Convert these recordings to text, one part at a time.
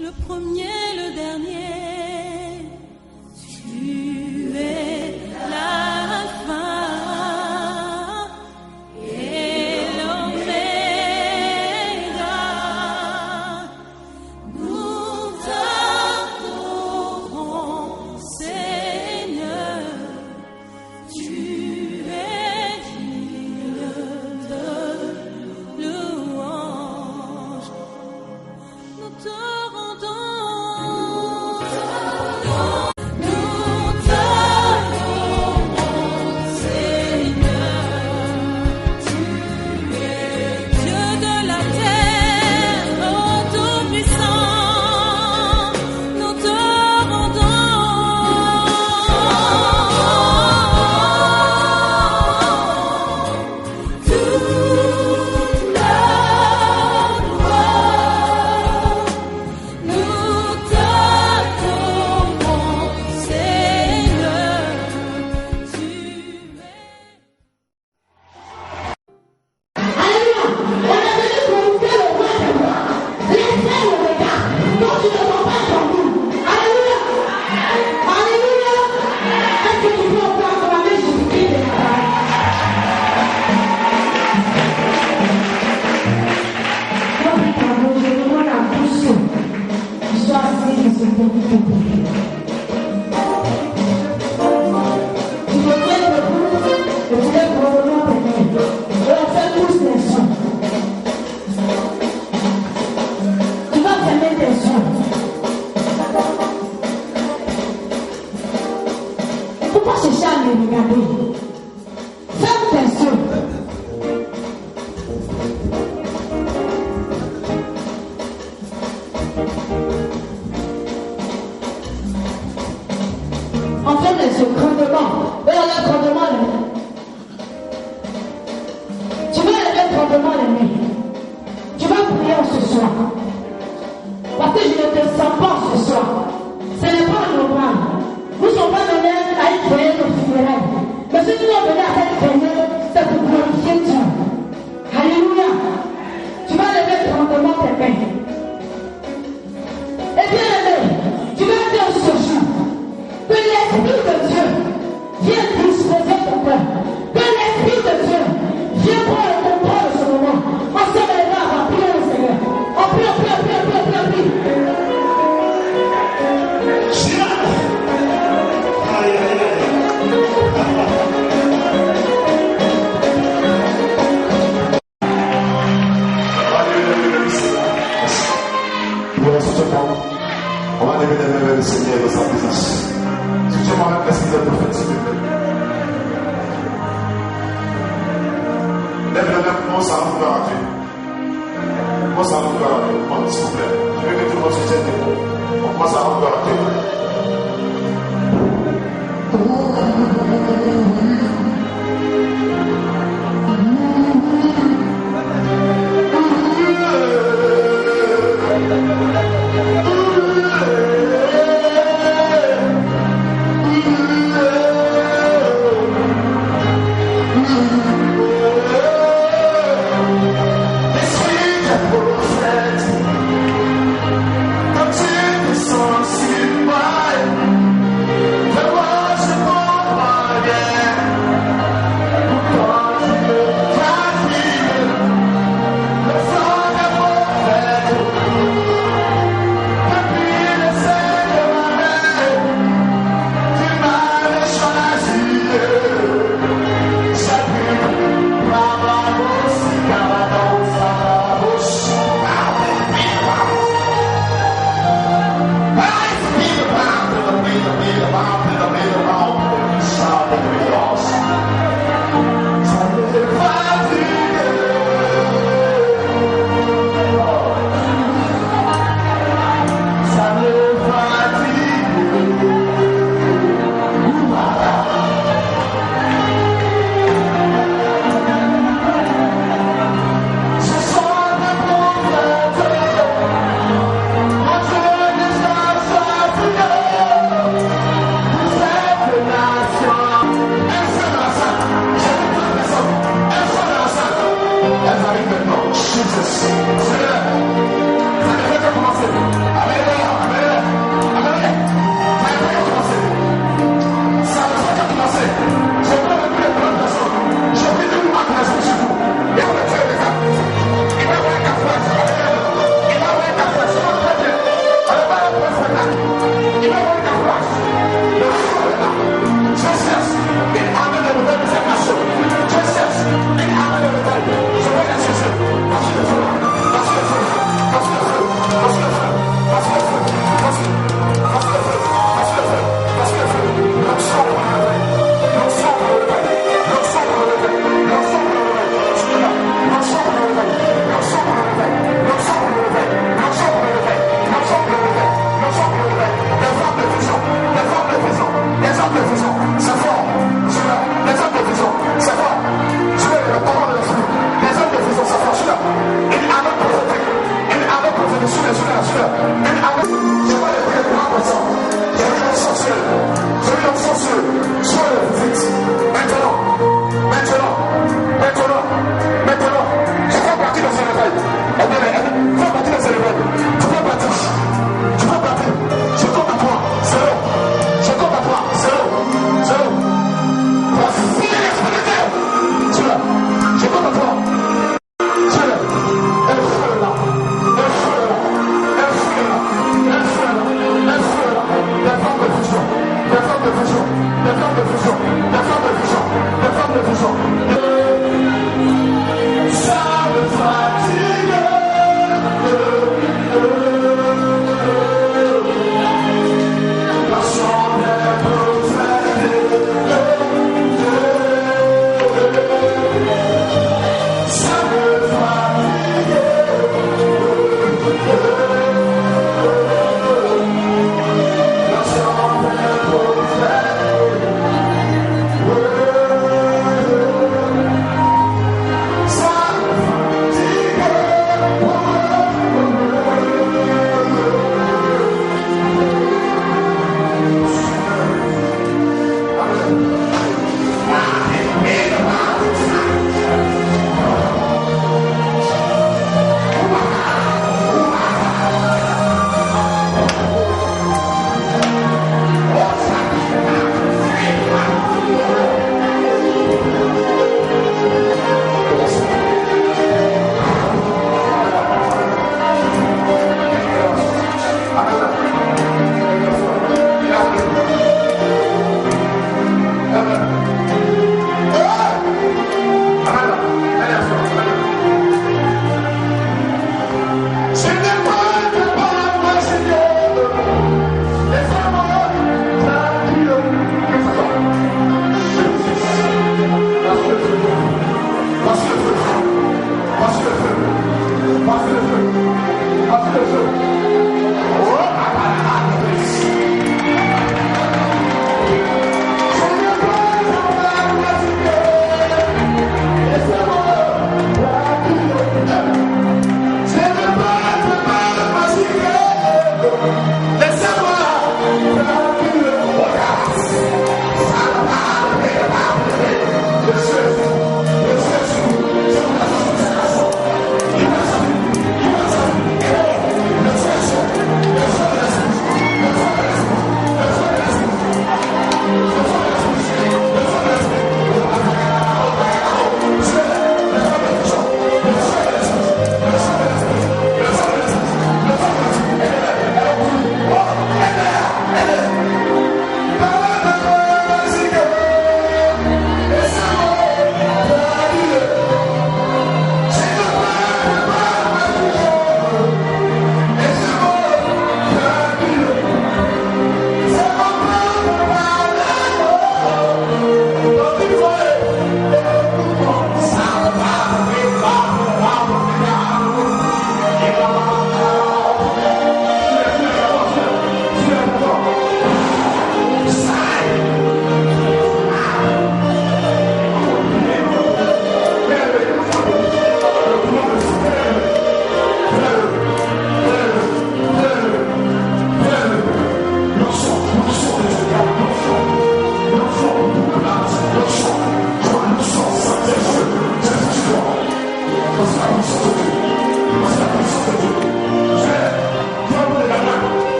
le premier, le dernier. Tu es l'alpha et l'oméga. Nous t'adorons, Seigneur. Tu es digne de louange. Nous te rendons. On va lever les mains le Seigneur dans sa présence. Si tu m'arrêtes, l'esprit de prophète, s'il te plaît. Lève les mains, commence à rendre gloire à Dieu. Commence à rendre gloire à Dieu. S'il vous plaît. Je veux que tout le monde se tienne debout. On commence à rendre gloire à Dieu. Esprit de prophète,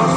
Don't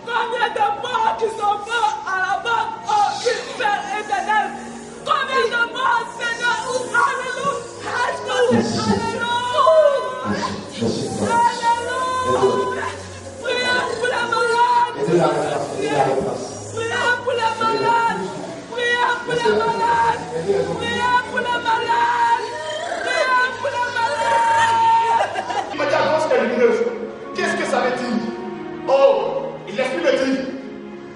Combien de morts qui sont morts à la base, oh, Père les malades. Priez pour les malades. Priez pour les malades. Il m'a dit à l'annonce qu'elle est lumineuse. Qu'est-ce que ça veut dire? Oh, il laisse plus le dire.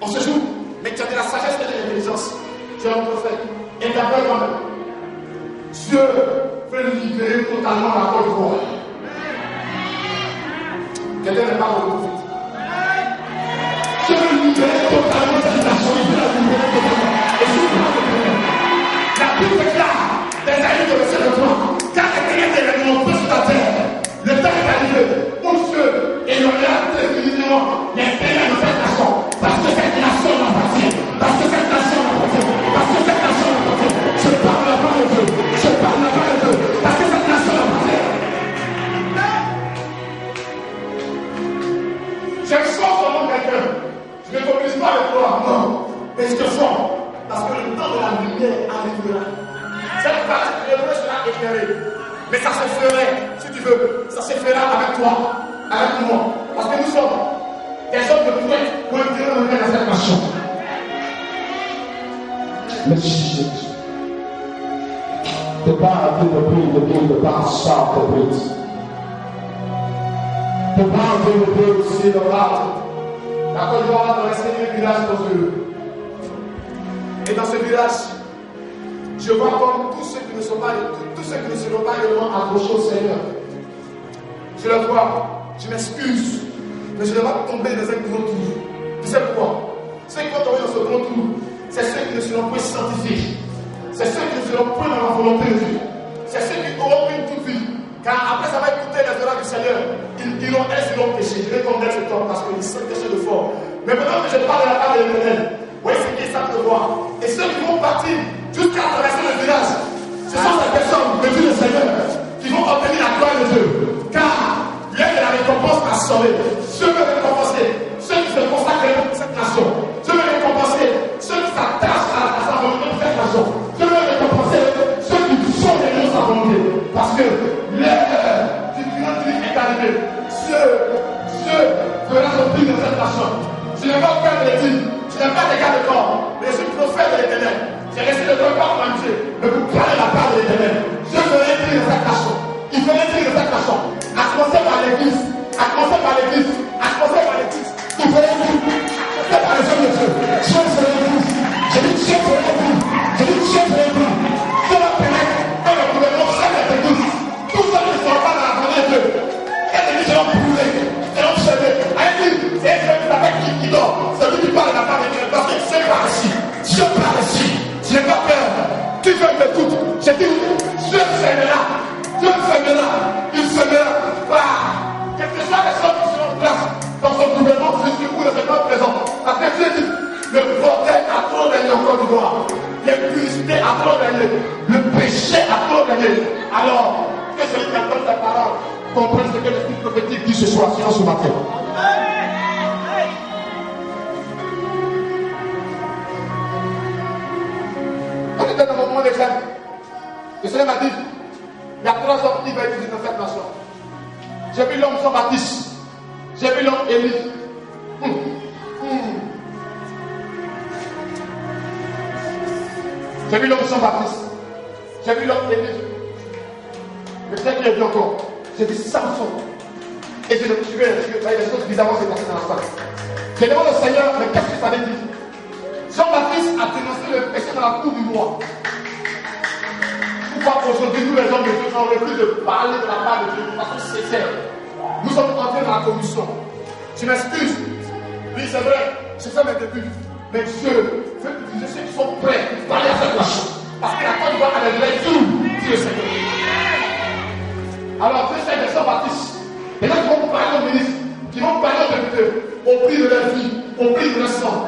On se joue, mais tu as de la sagesse et de l'intelligence. Tu es un prophète. Et d'abord quand-même. Dieu veut libérer totalement la Côte d'Ivoire. Quelqu'un n'est pas dans le prophète. Dieu veut libérer totalement cette nation. Il veut la libérer totalement. Et si vous la Bible déclare des aïeux de verset 23. Car les ténèbres et les nombreux sur la terre, le temps est arrivé où Dieu éloignera définitivement les ténèbres de cette nation. Parce que cette nation m'appartient. Parce que cette nation m'appartient. Parce que cette nation m'appartient. Je parle la parole de Dieu. Je parle la parole de Dieu. Parce que cette nation m'appartient. Je sors sur mon quelqu'un. Je ne mobilise pas le pouvoir, non. Mais je te sors. Parce que le temps de la lumière arrivera. Cette partie de l'hébreu sera éclairée. Mais ça se ferait, si tu veux, ça se fera avec toi, avec moi. Parce que nous sommes des hommes de poète pour intégrer le monde dans cette nation. Merci Jésus. The power to the king, the power shout the praise. The power to the praise, see the power. La Côte d'Ivoire dans les 5 villages dans eux. Et dans ce village, je vois comme tous ceux qui ne seront pas réellement accrochés au Seigneur. Je le vois, je m'excuse, mais je ne vais pas tomber dans un gros trou. Tu sais pourquoi? Ceux qui vont tomber dans ce gros trou, c'est ceux qui ne seront pas scientifiques. C'est ceux qui ne seront pas dans la volonté de Dieu. C'est ceux qui auront une toute vie. Car après ça va écouter les orages du Seigneur. Ils diront, est-ce qu'ils ont péché? Je vais condamner ce temps parce qu'ils sont péchés de fort. Mais maintenant que je parle de la part de l'Éternel, voyez ce qu'ils savent le voir. Et ceux qui vont partir jusqu'à traverser le village, ce sont ces personnes, me dit le Seigneur, qui vont obtenir la gloire de Dieu. Car il y a de la récompense à sauver. Dieu veut récompenser ceux qui se consacrent pour cette nation. Dieu veut récompenser ceux qui s'attachent à sa volonté pour cette nation. Dieu veut récompenser ceux qui sont de sa volonté. Parce que l'heure du triomphe est arrivée. Dieu fera son prix dans cette nation. Je n'ai pas peur de le dire. Je n'ai pas de garde de corps. Mais je suis prophète de l'Éternel. J'ai laissé le corps en Dieu. Mais vous parlez la part de l'Éternel. Dieu veut entrer dans cette nation. Il veut entrer dans cette nation. À commencer par l'église. À commencer par l'église. À commencer par l'église. Il veut entrer. C'est par les hommes de Dieu. Dieu veut l'église. J'ai dit Dieu veut l'église. J'ai dit Dieu veut l'église. Dieu va permettre dans le gouvernement de cette église. Tous ceux qui ne sont pas dans la volonté de Dieu. Les églises seront brûlées. Seront chevées. C'est Dieu qui dort. C'est lui qui parle de la part de Dieu. Parce que Dieu parle ici. Dieu parle ici. Je n'ai pas peur. Tu veux m'écouter. J'ai dit, Dieu s'aimera. Dieu s'aimera. Il s'aimera. Quelles que soient les choses qui sont en place dans son gouvernement, jusqu'où le Seigneur présent. Parce que Dieu dit, le bordel a trop régné en Côte d'Ivoire. L'impudicité a trop régné. Le péché a trop régné. Alors, que celui qui entend ta parole comprenne ce que l'esprit prophétique dit ce soir, sinon ce matin. On était dans un moment d'examen. Le Seigneur m'a dit, il y a 3 hommes qui vont être dans cette nation. J'ai vu l'homme Jean-Baptiste. J'ai vu l'homme Élie. J'ai vu l'homme Jean-Baptiste. J'ai vu l'homme Élie. Le Seigneur qui a dit encore, j'ai dit Samson. Et je le tuais, les choses bizarrement s'est passées dans la salle. J'ai demandé au Seigneur, mais qu'est-ce que ça veut dire? Jean-Baptiste a dénoncé le péché dans la cour du roi. Pourquoi aujourd'hui nous les hommes de Dieu n'ont plus de parler de la part de Dieu de façon sincère? Nous sommes entrés dans la commission. Je m'excuse. Oui, c'est vrai, je fais mes débuts. Mais Dieu veut utiliser ceux qui sont prêts pour parler à cette nation. Parce que la Côte d'Ivoire a des lectures, dit le Seigneur. Alors, Dieu sait de Jean-Baptiste. Et là, ils vont parler aux ministres, qui vont parler aux députés, au prix de leur vie, au prix de leur sang.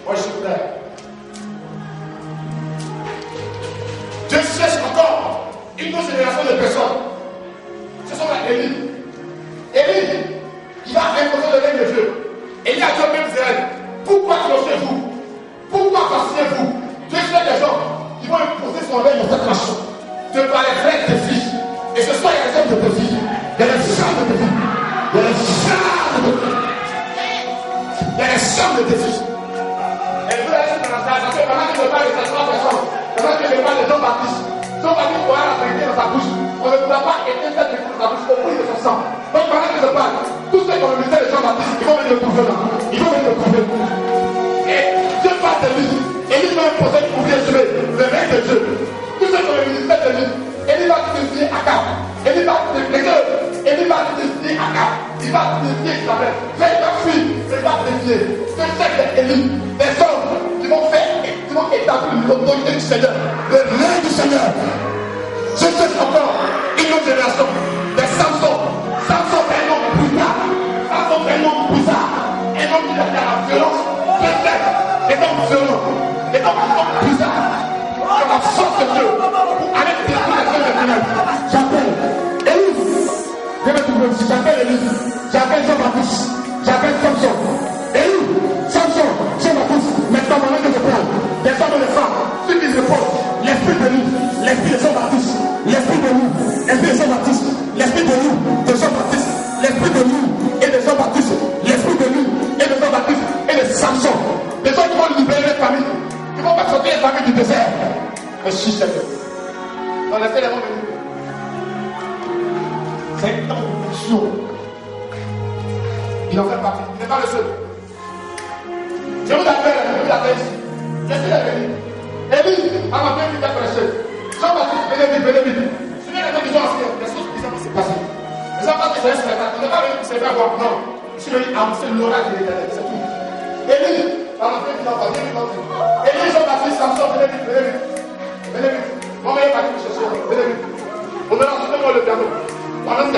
Moi, je suis prêt. Dieu cherche encore une autre génération de personnes. Ce sont les Élie. Élie, il va imposer le règne de Dieu. Élie a dit au même Israël, pourquoi clochez-vous? Pourquoi passez-vous? Dieu cherche des gens qui vont imposer son règne dans cette nation. De par les frères de filles. Et ce soir, il y a les hommes de tes filles. Il y a les femmes de tes filles. Il y a les femmes de tes filles. Il y a les femmes baptissant. Donc pendant que je parle, tous ceux qui ont le ministère de Jean-Baptiste, ils vont venir le trouver là. Ils vont venir le trouver. Et Dieu parle de lui. Élie va me poser pour bien jouer le règne de Dieu. Tous ceux qui ont le ministère de lui, Élie va désigner Akab. Élie va désigner Akab. Il va désigner Isabelle. Mais il va fuir. Il va désigner. Ce chef d'Élie, des hommes qui vont établir l'autorité du Seigneur, le règne du Seigneur. Je cherche encore une autre génération. Des Samson. Samson est un homme bizarre. Samson est un homme bizarre. Un homme qui a la violence. Un homme violent. Un homme bizarre. Qui a la force de Dieu pour aller détruire les choses de ténèbres. J'appelle Élise. Je vais trouver aussi. J'appelle Élise. J'appelle Jean-Baptiste. J'appelle Samson. Élise. Samson. Jean-Baptiste. Maintenant, pendant que je parle, les hommes et les femmes, ceux qui répondent, l'esprit de lui, l'esprit de Jean-Baptiste, l'esprit de lui, l'esprit de Jean-Baptiste, l'esprit de lui, de Jean-Baptiste, l'esprit de lui et de Jean-Baptiste, l'esprit de lui et de Jean-Baptiste et de Samson. Les gens qui vont libérer les familles, qui vont pas sortir les familles du désert. Mais si c'est Dieu. Dans les faits, les vont venir. C'est un temps de fonction. Il en fait partie. Il n'est pas le seul. Je vous appelle ici. Laissez-les venir. Élie, à ma bien, il t'a prêché. Jean-Baptiste, venez vite. Suivez les gens qui sont anciens. Les choses qui s'est passées. Les gens qui sont anciens, on n'est pas venu pour se faire voir. Non. Je suis venu annoncer l'orage de l'Éternel. C'est tout. Élie, à ma bien, il t'a prêché. Élie, Jean-Baptiste, Samson, venez vite. On va y aller pour chercher. Venez vite. On va lancer le piano. Pendant que.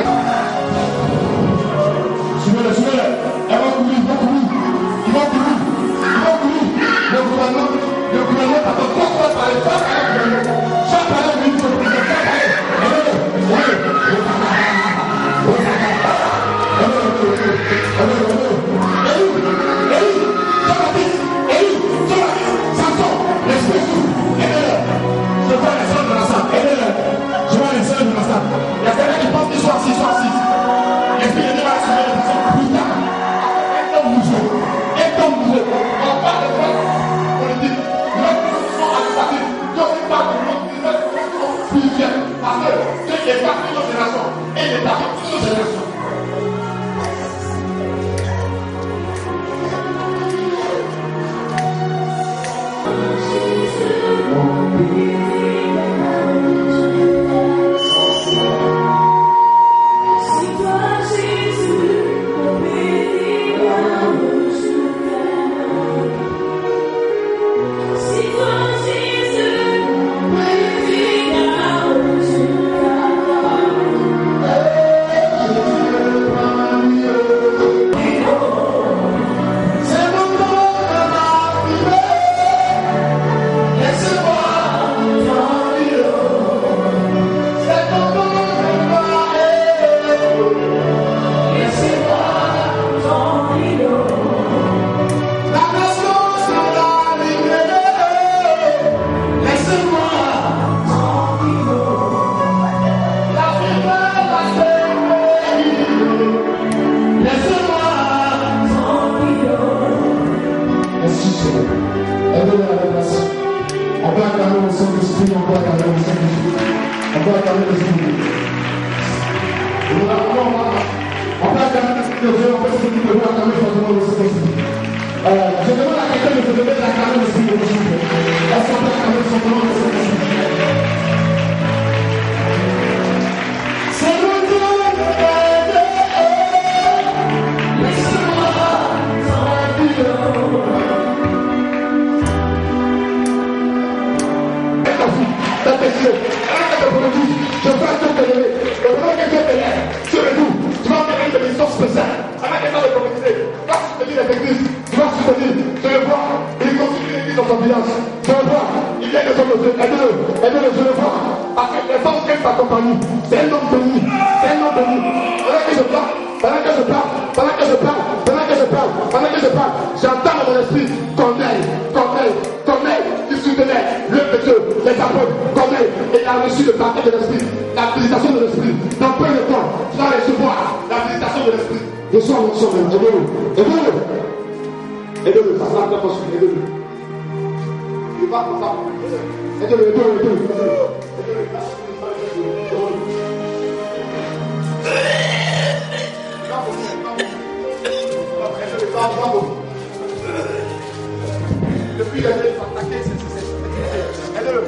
Suivez-le. Elle va courir. Ils vont courir. Le gouvernement par le contrôle par les femmes. Chaque année, il faut que beau. Depuis le début, il faut attaquer. Aide-le.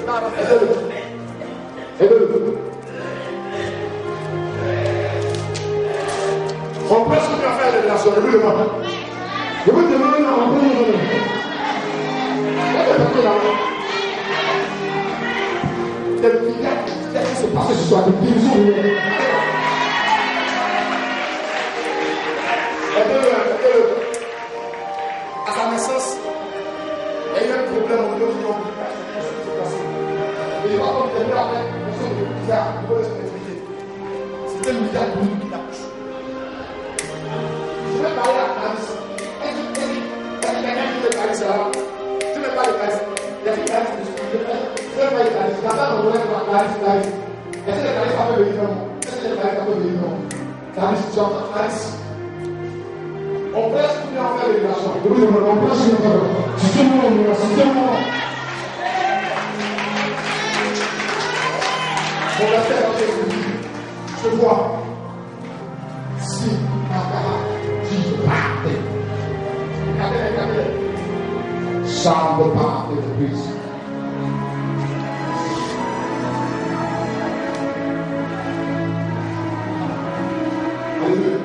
Aide-le. On peut se faire faire des relations. Je vous demande. Je vous demande en premier lieu. Qu'est-ce qui se passe ce soir? Aidez-le. À sa naissance, il y a eu un problème au niveau du nom. Et il va comme des gens avec une personne de bizarre, il faut l'expliquer. C'était le bizarre pour lui qui l'accouche. Je vais parler à Clarisse. Est-ce que quelqu'un qui veut Clarisse là? Je ne vais pas les Clarisse. Il y a des Clarisse qui je ne vais pas les Clarisse. La femme me connaît pour Clarisse. Est-ce que les Clarisse peuvent venir non? Est-ce que les Clarisse peuvent venir non? Clarisse, tu entends Clarisse? On presse pour bien faire les relations. Oui, on presse pour bien faire. Système. On va faire un truc. Je vois. Si Papa dit partait. Regardez. Semble partir de plus. Alléluia.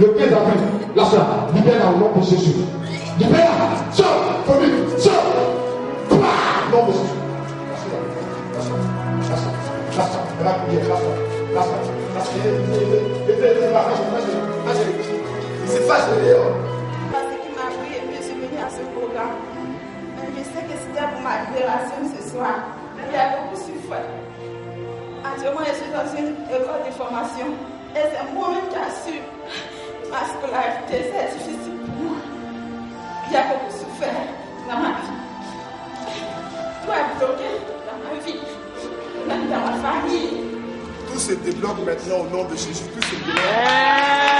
Le 15 avril, la soeur, libère dans le nom de Jésus. Libère, sors, famille, sors. Non, de Jésus. La soeur, la prière, la soeur. ce programme. Mais je sais que c'était pour ma libération ce soir. Mais il y a beaucoup souffert. Actuellement, je suis dans une école de formation. Et c'est moi-même qui assure ma scolarité. C'est difficile pour moi. Il y a beaucoup souffert dans ma vie. Tout est bloqué dans ma vie, même dans ma famille. Tout se débloque maintenant au nom de Jésus. Tout se débloque.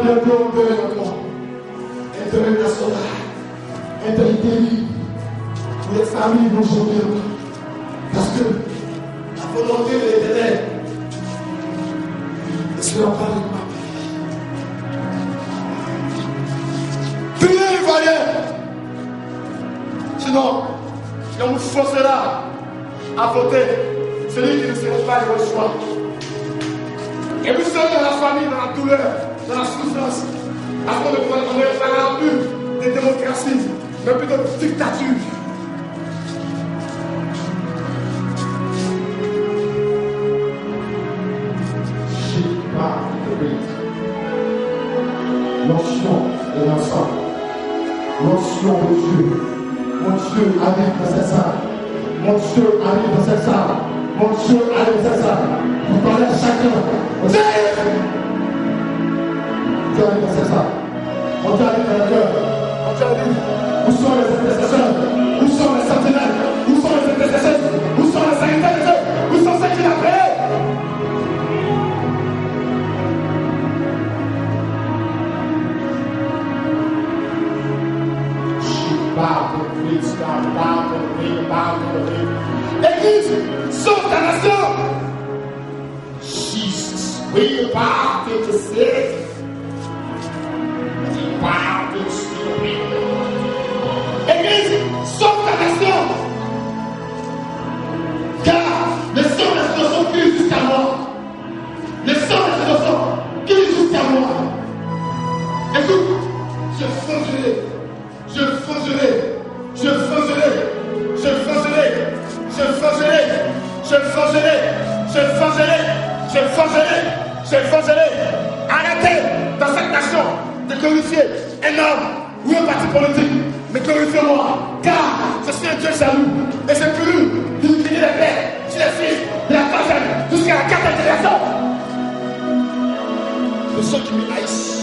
bientôt entrer maintenant. International. Interité. Où les familles vont chanter. Parce que la volonté de l'Éternel ne sera pas de ma vie. Priez, voyez. Sinon, on vous forcera à voter celui qui ne sera pas de votre choix. Et vous serez dans la famille, dans la douleur, dans la souffrance, afin de pouvoir donner un but de démocratie, mais plutôt de dictature. L'onction de l'ensemble, l'onction de Dieu. Mon Dieu arrive dans cette salle. Mon Dieu arrive dans cette salle. Mon Dieu arrive dans cette salle. Vous parlez à chacun. Mon Dieu arrive dans cette salle. Mon Dieu arrive dans le cœur. Mon Dieu arrive. Où sont les intercesseurs? Où sont les sentinelles? Où sont les intercesseurs? Où sont les sanitaires de Dieu? Où sont ceux qui l'ont créé? Église, sauve ta nation. Jesus, we about to save. Église, sauve ta nation. Car le sang des innocents crie jusqu'à moi. Le sang des innocents crie jusqu'à moi. Écoute, je foncerai. Je foncerai. Je forgerai, je forgerai, je forgerai, je forgerai, je forgerai, je forgerai, je forgerai. Arrêtez dans cette nation de glorifier un homme ou un parti politique, mais glorifiez-moi, car je suis un Dieu jaloux et j'ai voulu d'illuminer les pères, sur les fils, de la troisième jusqu'à la quatrième génération. De ceux qui me haïssent.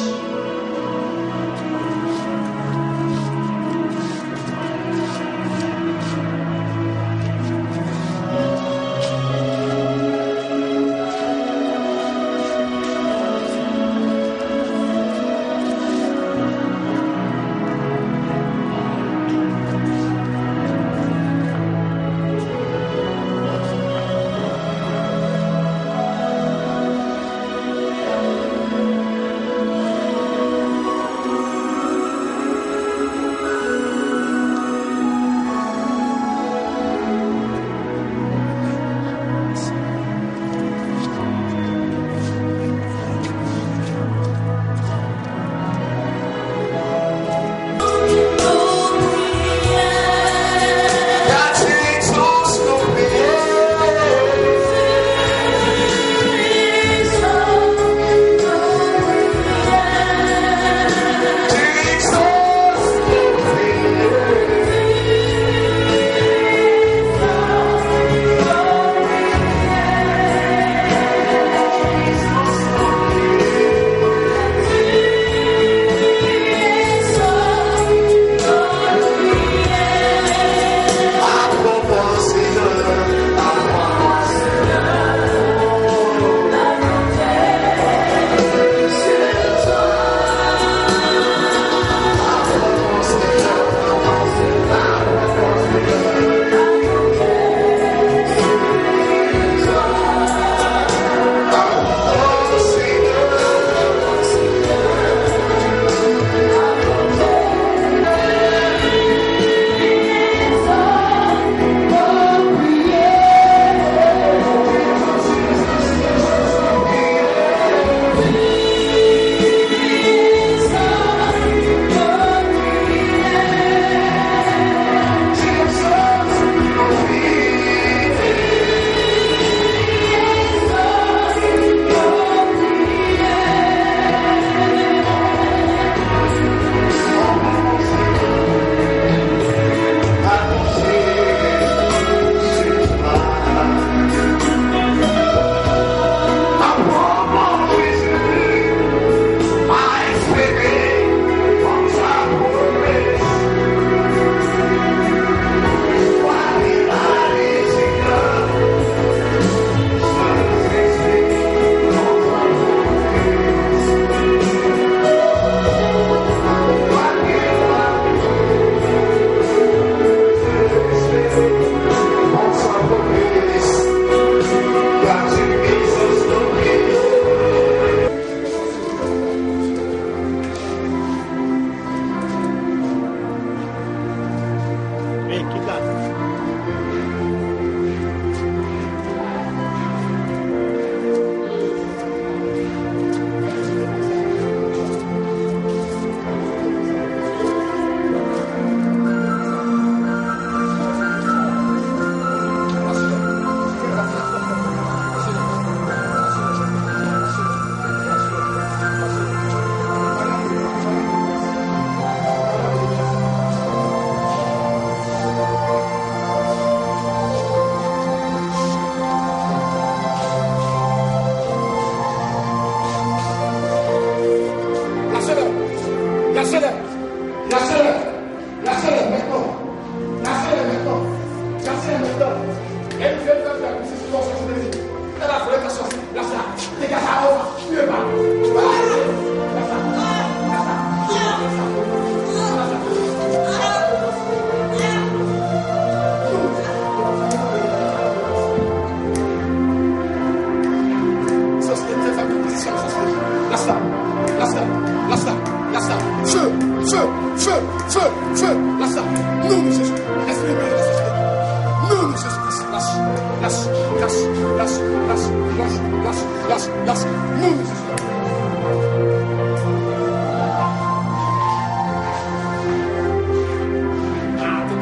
lâche. Move,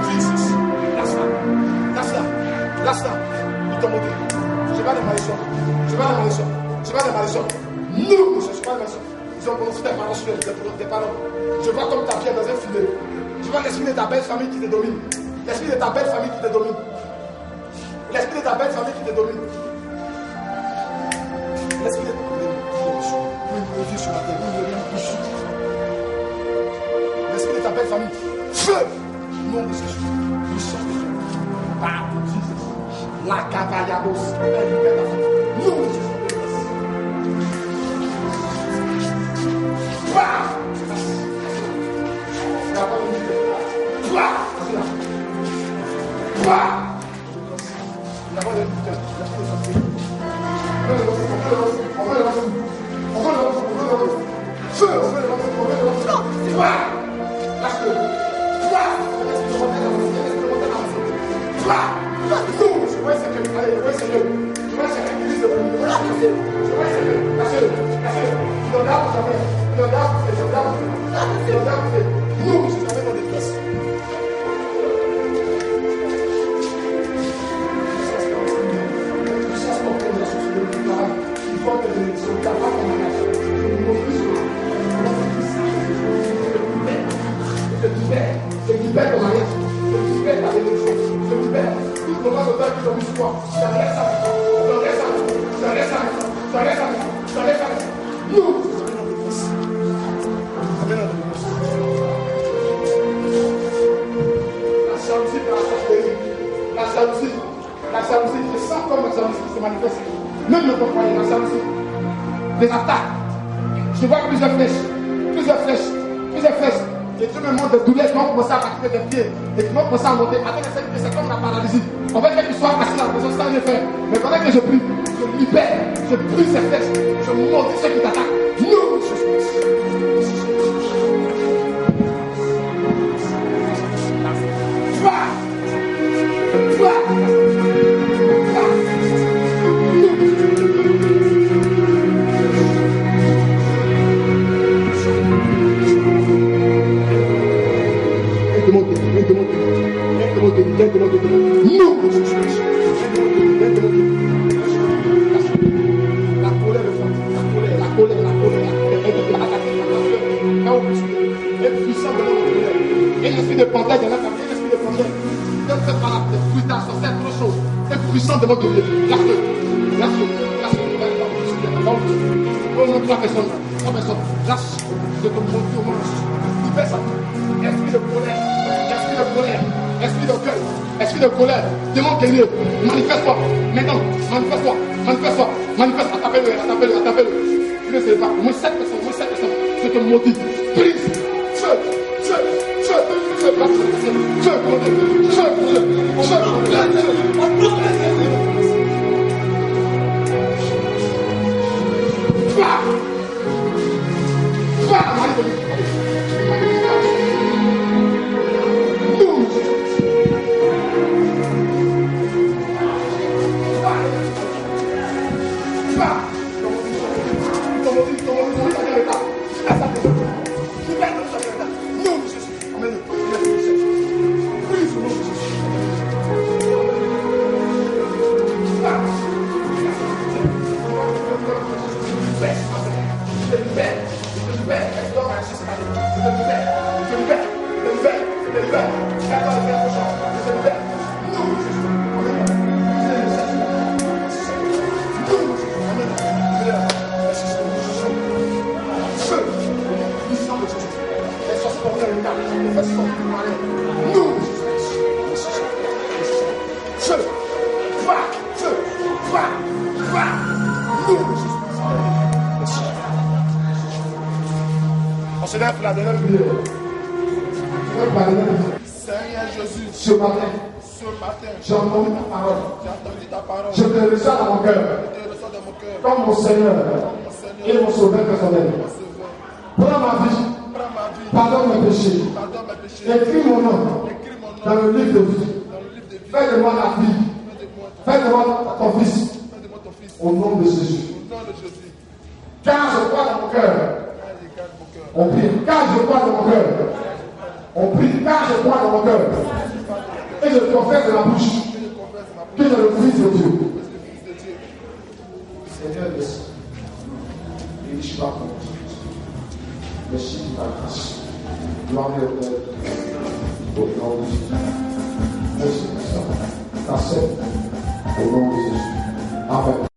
Jesus. Lâche-la. Ils t'ont monté. Je vais les malédictions. Non, je ne suis pas les malédictions. Ils ont prononcé des paroles sur des paroles. Je vois comme ta pierre dans un filet. Je vois l'esprit de ta belle famille qui te domine. L'esprit de ta belle famille qui te domine. L'esprit de ta belle famille qui te domine. L'esprit de ta belle l'esprit de ta belle famille. Feu. Nom de Jésus. Nous sommes de Dieu. Par Jésus. La cavallabos. Elle libère ta famille. Nom de Jésus. La jalousie, je sens comme la jalousie qui se manifeste. Même le compagnon, la jalousie. Des attaques. Je vois plusieurs flèches. Et tout le monde de douleur qui vont commencer à partir des pieds et qui vont commencer à monter. Attends, c'est comme la paralysie. En fait, quel que soit assis dans la maison sans rien faire. Mais pendant que je prie, je libère, je brise ces flèches, je monte ceux qui t'attaquent. Non, de votre vie. Lâche-le. Oh non, trois personnes. Lâche. Je te montre au monde. Libère ça. Esprit de colère. Démon guerrier. Manifeste-toi. Maintenant. Manifeste. Attape-le. Il ne sait pas. Moi, 7 personnes. Je te motive. Brise. Feu. Seigneur Jésus, ce matin, j'ai entendu ta parole. Je te reçois dans mon cœur, comme mon Seigneur et mon Sauveur personnel. Prends ma vie, pardonne mes péchés, écris mon nom dans le livre de vie. Fais de moi ta fille, fais de moi ton fils, Au nom de Jésus. Au nom de Jésus. Car je crois dans mon cœur. On prie. Car je crois dans mon cœur. On prie. Car je crois dans mon cœur. Et je confesse de ma bouche que je le Fils de Dieu. Seigneur, merci. Et je suis pas contre. Merci pour ta grâce. Gloire et honneur. Au nom de Jésus. Merci pour ça. Ta sœur. Au nom de Jésus. Amen.